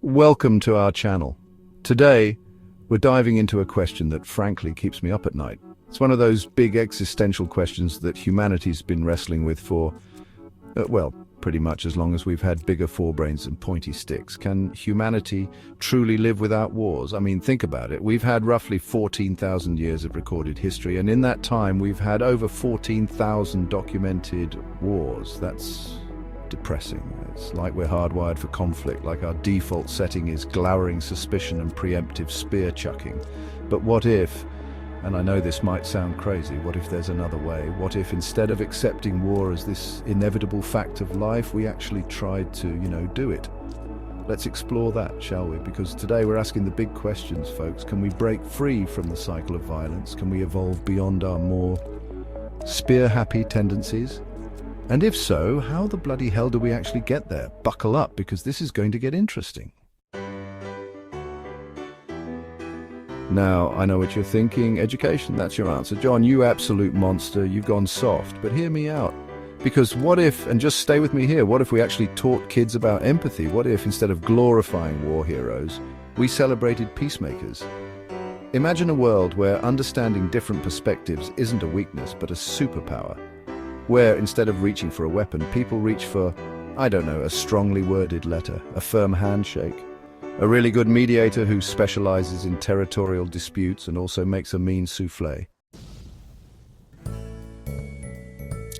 Welcome to our channel. Today, we're diving into a question that frankly keeps me up at night. It's one of those big existential questions that humanity's been wrestling with for, well, pretty much as long as we've had bigger forebrains and pointy sticks. Can humanity truly live without wars? I mean, think about it. We've had roughly 14,000 years of recorded history, and in that time, we've had over 14,000 documented wars. That's depressing. It's like we're hardwired for conflict, like our default setting is glowering suspicion and preemptive spear chucking. But what if, and I know this might sound crazy, what if there's another way? What if instead of accepting war as this inevitable fact of life, we actually tried to, do it? Let's explore that, shall we? Because today we're asking the big questions, folks. Can we break free from the cycle of violence? Can we evolve beyond our more spear-happy tendencies? And if so, how the bloody hell do we actually get there? Buckle up, because this is going to get interesting. Now, I know what you're thinking. Education, that's your answer. John, you absolute monster, you've gone soft. But hear me out. Because what if, and just stay with me here, what if we actually taught kids about empathy? What if, instead of glorifying war heroes, we celebrated peacemakers? Imagine a world where understanding different perspectives isn't a weakness, but a superpower. Where, instead of reaching for a weapon, people reach for, I don't know, a strongly worded letter, a firm handshake, a really good mediator who specializes in territorial disputes and also makes a mean souffle.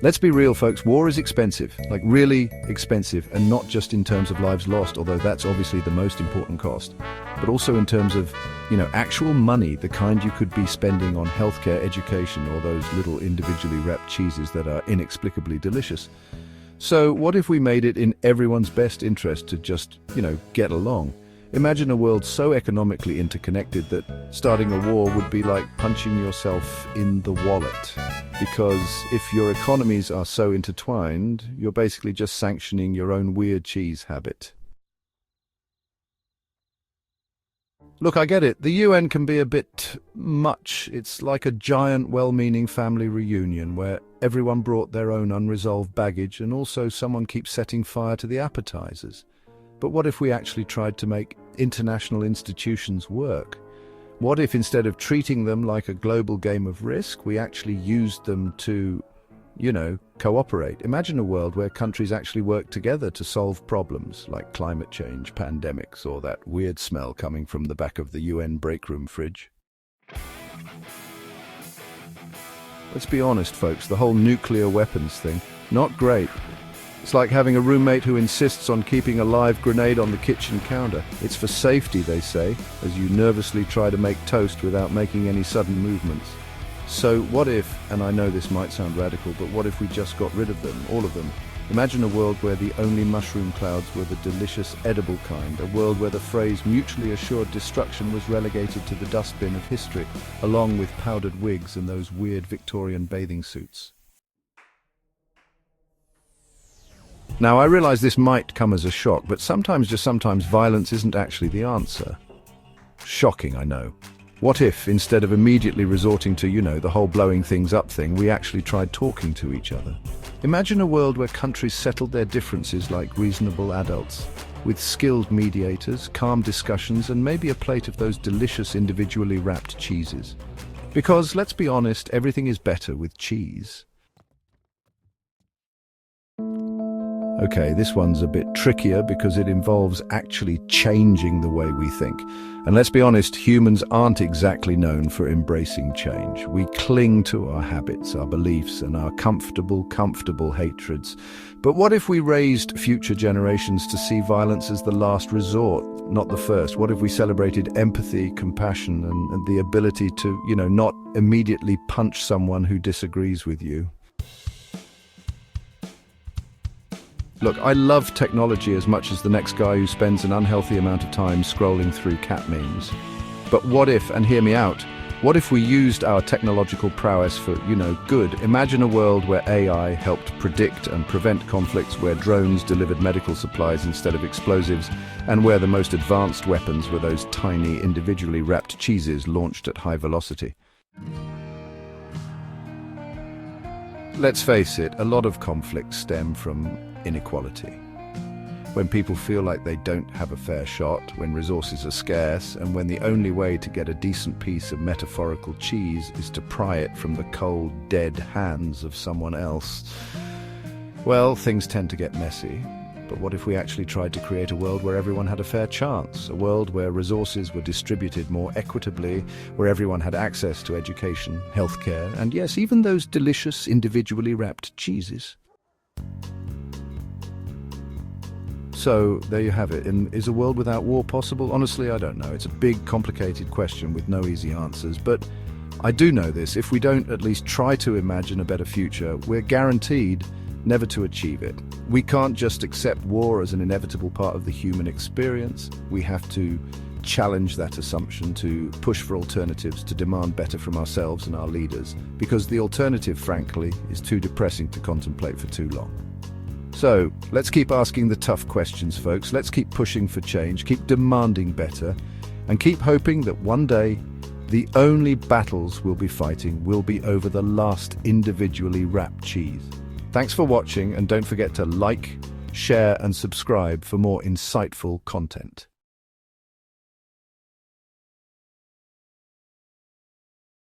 Let's be real, folks, war is expensive, like really expensive, and not just in terms of lives lost, although that's obviously the most important cost, but also in terms of, actual money, the kind you could be spending on healthcare, education, or those little individually wrapped cheeses that are inexplicably delicious. So what if we made it in everyone's best interest to just, get along? Imagine a world so economically interconnected that starting a war would be like punching yourself in the wallet. Because if your economies are so intertwined, you're basically just sanctioning your own weird cheese habit. Look, I get it. The UN can be a bit much. It's like a giant, well-meaning family reunion where everyone brought their own unresolved baggage and also someone keeps setting fire to the appetizers. But what if we actually tried to make international institutions work? What if instead of treating them like a global game of Risk, we actually used them to, cooperate? Imagine a world where countries actually work together to solve problems like climate change, pandemics, or that weird smell coming from the back of the UN breakroom fridge. Let's be honest, folks, the whole nuclear weapons thing, not great. It's like having a roommate who insists on keeping a live grenade on the kitchen counter. It's for safety, they say, as you nervously try to make toast without making any sudden movements. So what if, and I know this might sound radical, but what if we just got rid of them, all of them? Imagine a world where the only mushroom clouds were the delicious edible kind, a world where the phrase mutually assured destruction was relegated to the dustbin of history, along with powdered wigs and those weird Victorian bathing suits. Now, I realize this might come as a shock, but sometimes violence isn't actually the answer. Shocking, I know. What if, instead of immediately resorting to, the whole blowing things up thing, we actually tried talking to each other? Imagine a world where countries settled their differences like reasonable adults, with skilled mediators, calm discussions, and maybe a plate of those delicious individually wrapped cheeses. Because, let's be honest, everything is better with cheese. Okay, this one's a bit trickier because it involves actually changing the way we think. And let's be honest, humans aren't exactly known for embracing change. We cling to our habits, our beliefs, and our comfortable hatreds. But what if we raised future generations to see violence as the last resort, not the first? What if we celebrated empathy, compassion, and the ability to, not immediately punch someone who disagrees with you? Look, I love technology as much as the next guy who spends an unhealthy amount of time scrolling through cat memes. But what if, and hear me out, what if we used our technological prowess for, good? Imagine a world where AI helped predict and prevent conflicts, where drones delivered medical supplies instead of explosives, and where the most advanced weapons were those tiny, individually wrapped cheeses launched at high velocity. Let's face it, a lot of conflicts stem from inequality. when people feel like they don't have a fair shot, when resources are scarce, and when the only way to get a decent piece of metaphorical cheese is to pry it from the cold, dead hands of someone else. Well, things tend to get messy. But what if we actually tried to create a world where everyone had a fair chance? A world where resources were distributed more equitably, where everyone had access to education, healthcare, and yes, even those delicious, individually wrapped cheeses. So, there you have it. And is a world without war possible? Honestly, I don't know. It's a big, complicated question with no easy answers. But I do know this. If we don't at least try to imagine a better future, we're guaranteed never to achieve it. We can't just accept war as an inevitable part of the human experience. We have to challenge that assumption, to push for alternatives, to demand better from ourselves and our leaders. Because the alternative, frankly, is too depressing to contemplate for too long. So, let's keep asking the tough questions, folks. Let's keep pushing for change, keep demanding better, and keep hoping that one day, the only battles we'll be fighting will be over the last individually wrapped cheese. Thanks for watching, and don't forget to like, share, and subscribe for more insightful content.